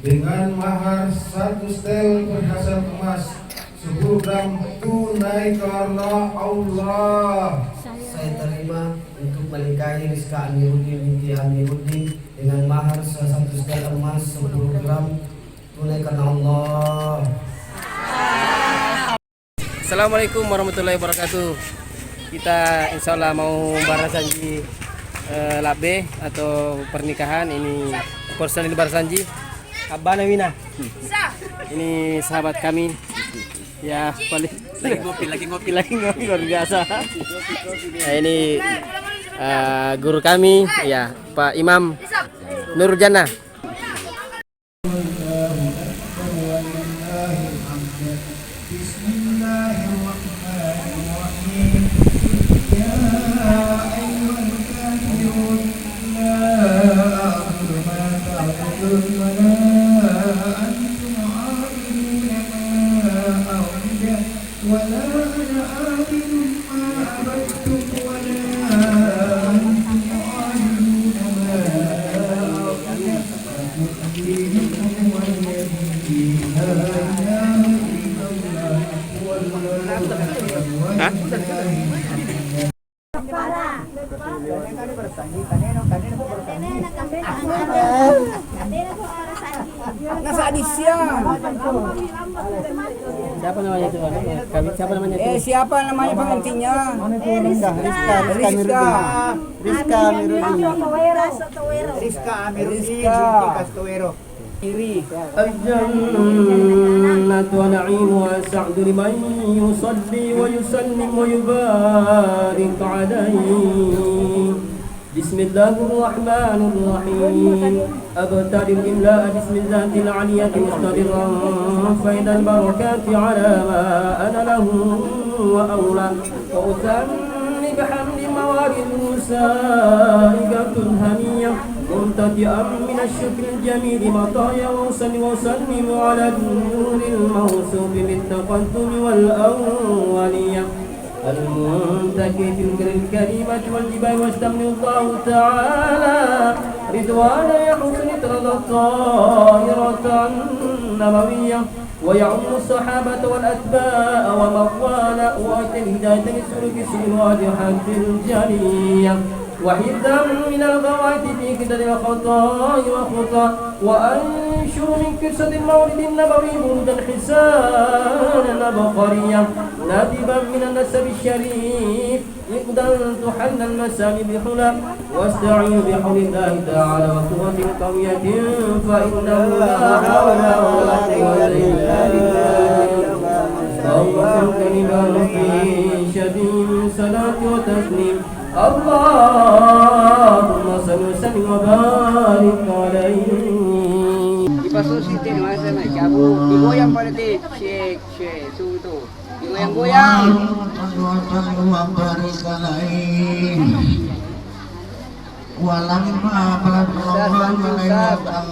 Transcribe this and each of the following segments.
dengan mahar 1 setel perhiasan emas 10 gram tunai karena Allah. Saya terima untuk menikahi Rizka Amiruddin binti Amiruddin dengan mahar 1 setel emas 10 gram tunai karena Allah. Assalamualaikum warahmatullahi wabarakatuh. Kita insya Allah mau barasanji labe atau pernikahan. Ini personil barasanji Abana Wina. Ini sahabat kami. Ya paling lagi ngopi luar biasa. Nah, ini guru kami ya Pak Imam Nurjana. Nasa Adisya. Siapa namanya itu? Siapa namanya itu? Siapa namanya pengantinnya? Rizka Amiruddin Kastuero. Iri. Al-jannatu wa na'imu wa sa'du liman yusalli wa yusallim wa yubarik alayhi. Bismillahirrahmanirrahim. Abtadi al-imla'a bismillahil aliyyati mustadirran faidal barakati ala ma ana lahu wa awla wa utanni bihamdi mawarid musaiqatul haniyyah ممتدئا من الشكر الجميل مطايا وسلم على النور الموصوف بالتقدم والأولية المنتكي في الكريمة والجبال واستمن الله تعالى رضوانا يحسن ترضى الطائرة النبوية ويعم الصحابة والأتباع وموال وأتى الهداية للسلوك الواضحة الجلية وحفظا من الغوائط في كتاب الخطاء وخطا وأنشر من قصة المولد النبوي برودا حسانا بقرية نادبا من النسب الشريف إقدا تحل المسام بحلا واستعين بحول الله تعالى وقوة قوية فإنه لا حول ولا قوة إلا بالله اللهم كلمة في شديد صلاة وتسليم Allahumma salli wa barik alaihi. Dipasok sitin masa nak cabut. Digoyang pada ti. Shake su tu. Digoyang-goyang. Walamma balagha malayatan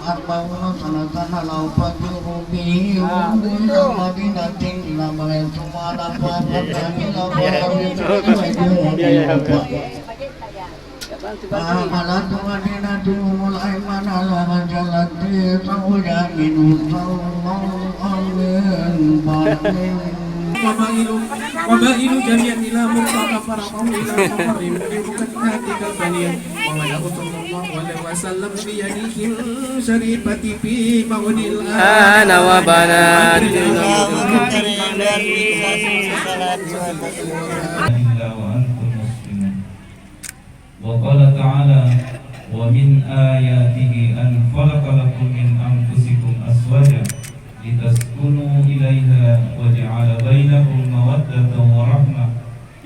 arba'una sanatan law fajru bihi madinatin la malaytumala Amalat madinatul aimana la majalati tawjaminu sallallahu alaihi wa ومائل جميع إلى مرتقى فرقه إلى مقر بمكتهاتك الفنية وملأ صلى الله عليه وسلم بيده الشريفة في مغني الآن وبنات وقال تعالى ومن آياته أن خلق لكم من أنفسكم أزواجا لتسكنوا إليها وجعل بينكم مودة ورحمة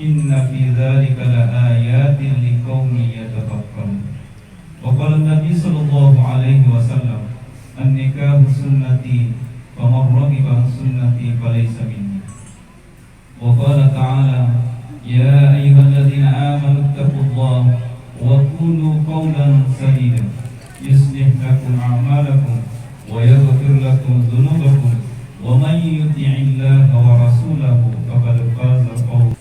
إن في ذلك لآيات لقوم يتفكرون وقال النبي صلى الله عليه وسلم النكاح سنتي فمن رغب عن سنتي فليس مني وقال تعالى يا أيها الذين آمنوا اتقوا الله وقولوا قولا سديدا يصلح لكم أعمالكم ويغفر لكم ذنوبكم ومن يطع الله ورسوله فقد فاز فوزا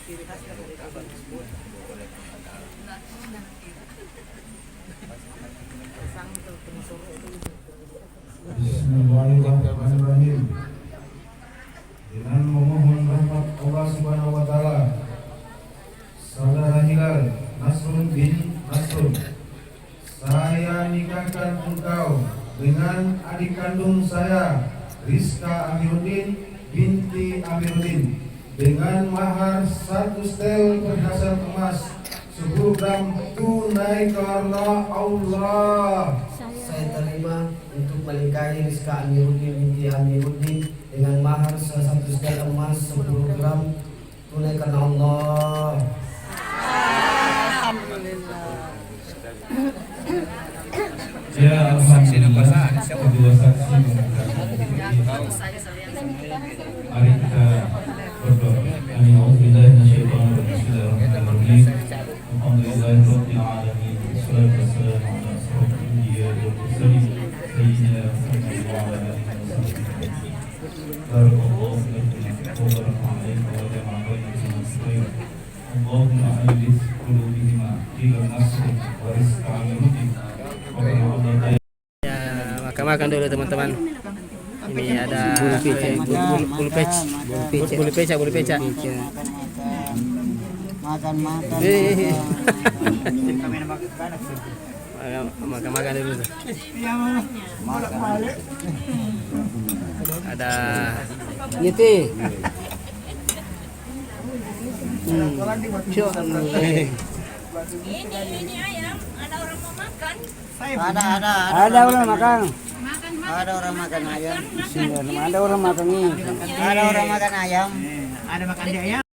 Bismillahirrahmanirrahim. Dengan memohon rahmat Allah Subhanahu wa taala, Saudara Hilal Nasrun bin Nasrun, saya nikahkan engkau dengan adik kandung saya, Rizka Amiruddin binti Amiruddin, dengan mahar 1 setel perhiasan emas 10 gram tunai karena Allah. Saya terima untuk menikahi Rizka Amiruddin binti Amiruddin dengan mahar 1 setel emas 10 gram tunai karena Allah. Ya alhamdulillah, kedua saksi mengatakan mari kita berdoa. Amin. Auzubillahi minasyaitonir rajim. Alhamdulillahirabbil alamin. Wassalatu wassalamu ala asyrofil anbiya'i wal mursalin sayyidina Muhammadin wa ala alihi wasallam. Barakallahu fiikum wa baraka alaykum wa jama'a bainakum fi khair. Allahumma alif qulubihima ila nasr wa rizqa Amiruddin. Ya, makan dulu teman-teman. Ini ada bulu peca. Makan-makan. Makan dulu. Ada Yeti. Ini ayam, ada orang mau makan. Ada orang makan. Ada orang makan ayam. Ada orang makan ayam. Ada orang makan ayam. Ada makan ayam.